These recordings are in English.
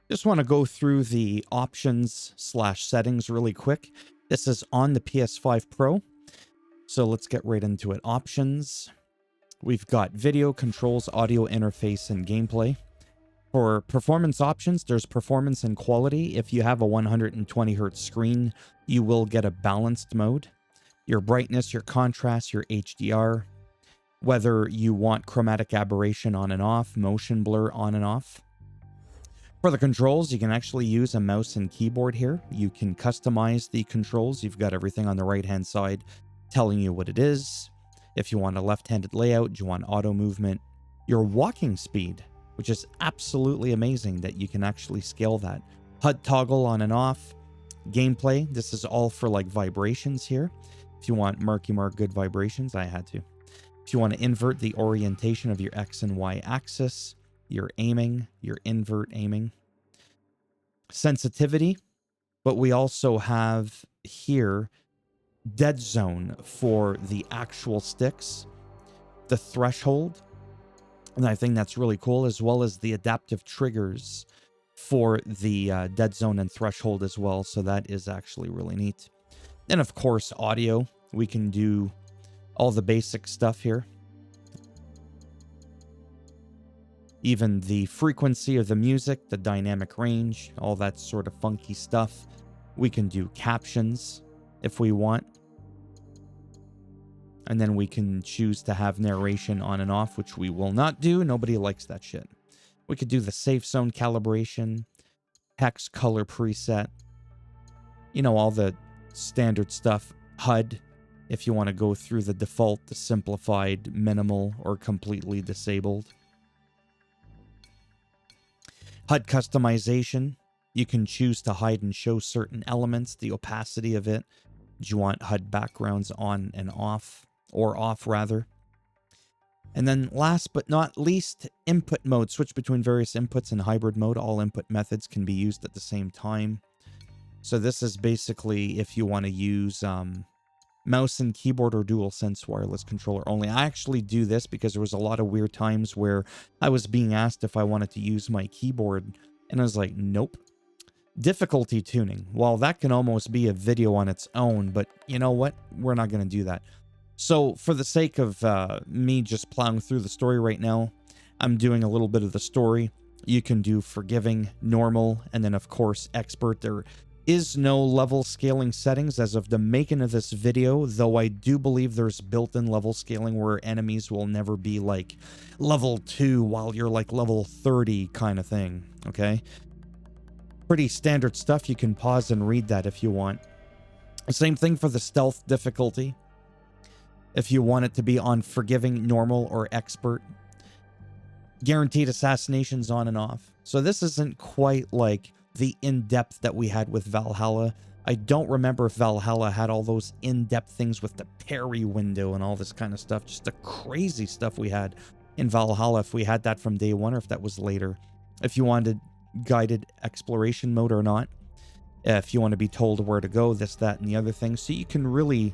Just want to go through the options slash settings really quick. This is on the PS5 Pro. So let's get right into it. Options. We've got video, controls, audio interface, and gameplay. For performance options, there's performance and quality. If you have a 120 hertz screen, you will get a balanced mode. Your brightness, your contrast, your HDR. Whether you want chromatic aberration on and off, motion blur on and off. For the controls, you can actually use a mouse and keyboard here. You can customize the controls. You've got everything on the right-hand side telling you what it is. If you want a left-handed layout, you want auto movement. Your walking speed, which is absolutely amazing that you can actually scale that. HUD toggle on and off. Gameplay, this is all for like vibrations here. If you want murky mark good vibrations, I had to. If you want to invert the orientation of your X and Y axis, your aiming, your invert aiming. Sensitivity, but we also have here dead zone for the actual sticks, the threshold, and I think that's really cool, as well as the adaptive triggers for the dead zone and threshold as well, so that is actually really neat. And of course, audio, we can do all the basic stuff here. Even the frequency of the music, the dynamic range, all that sort of funky stuff. We can do captions if we want. And then we can choose to have narration on and off, which we will not do. Nobody likes that shit. We could do the safe zone calibration, hex color preset. You know, all the standard stuff. HUD, if you want to go through the default, the simplified, minimal, or completely disabled. HUD customization, you can choose to hide and show certain elements, the opacity of it. Do you want HUD backgrounds on and off, or off rather? And then last but not least, input mode. Switch between various inputs in hybrid mode. All input methods can be used at the same time. So this is basically if you want to use mouse and keyboard or DualSense wireless controller only. I actually do this because there was a lot of weird times where I was being asked if I wanted to use my keyboard, and I was like, nope. Difficulty tuning. Well, that can almost be a video on its own, but you know what? We're not going to do that. So for the sake of me just plowing through the story right now, I'm doing a little bit of the story. You can do forgiving, normal, and then of course expert. There is no level scaling settings as of the making of this video, though I do believe there's built-in level scaling where enemies will never be like level 2 while you're like level 30 kind of thing, okay? Pretty standard stuff. You can pause and read that if you want. Same thing for the stealth difficulty. If you want it to be on forgiving, normal, or expert. Guaranteed assassinations on and off. So this isn't quite like the in-depth that we had with Valhalla. I don't remember if Valhalla had all those in-depth things with the parry window and all this kind of stuff. Just the crazy stuff we had in Valhalla, if we had that from day one or if that was later. If you wanted guided exploration mode or not. If you want to be told where to go, this, that, and the other thing. So you can really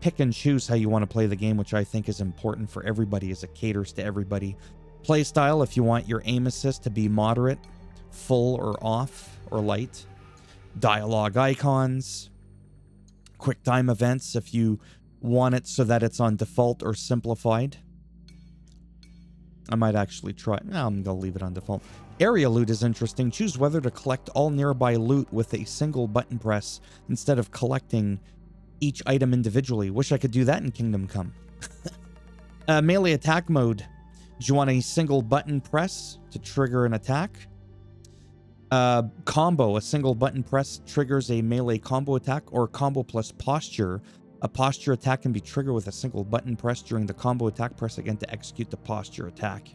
pick and choose how you want to play the game, which I think is important for everybody as it caters to everybody. Playstyle, if you want your aim assist to be moderate, full or off or light. Dialogue icons. Quick time events if you want it so that it's on default or simplified. I might actually try. No, I'm going to leave it on default. Area loot is interesting. Choose whether to collect all nearby loot with a single button press instead of collecting each item individually. Wish I could do that in Kingdom Come. Melee attack mode. Do you want a single button press to trigger an attack? Combo. A single button press triggers a melee combo attack, or combo plus posture. A posture attack can be triggered with a single button press during the combo attack. Press again to execute the posture attack.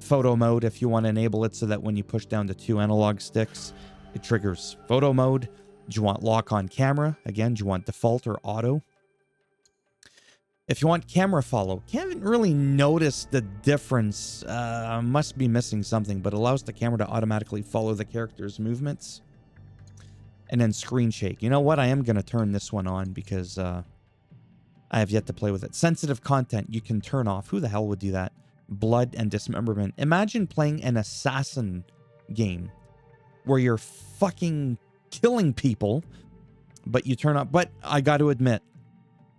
Photo mode, if you want to enable it so that when you push down the 2 analog sticks, it triggers photo mode. Do you want lock on camera? Again, do you want default or auto? If you want camera follow, can't really notice the difference. Must be missing something, but allows the camera to automatically follow the character's movements. And then screen shake. You know what? I am going to turn this one on because I have yet to play with it. Sensitive content you can turn off. Who the hell would do that? Blood and dismemberment. Imagine playing an assassin game where you're fucking killing people, but you turn up. But I got to admit,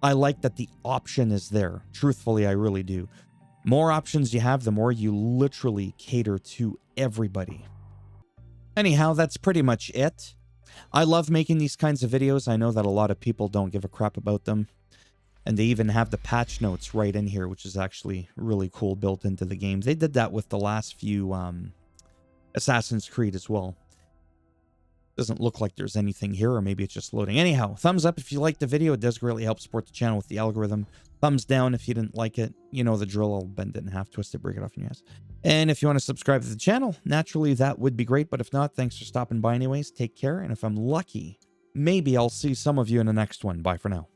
I like that the option is there. Truthfully, I really do. More options you have, the more you literally cater to everybody. Anyhow, that's pretty much it. I love making these kinds of videos. I know that a lot of people don't give a crap about them. And they even have the patch notes right in here, which is actually really cool, built into the game. They did that with the last few Assassin's Creed as well. Doesn't look like there's anything here, or maybe it's just loading. Anyhow, thumbs up if you liked the video. It does greatly help support the channel with the algorithm. Thumbs down if you didn't like it. You know the drill. I'll bend it in half, twist it, break it off in your ass. And if you want to subscribe to the channel, naturally that would be great. But if not, thanks for stopping by anyways. Take care. And if I'm lucky, maybe I'll see some of you in the next one. Bye for now.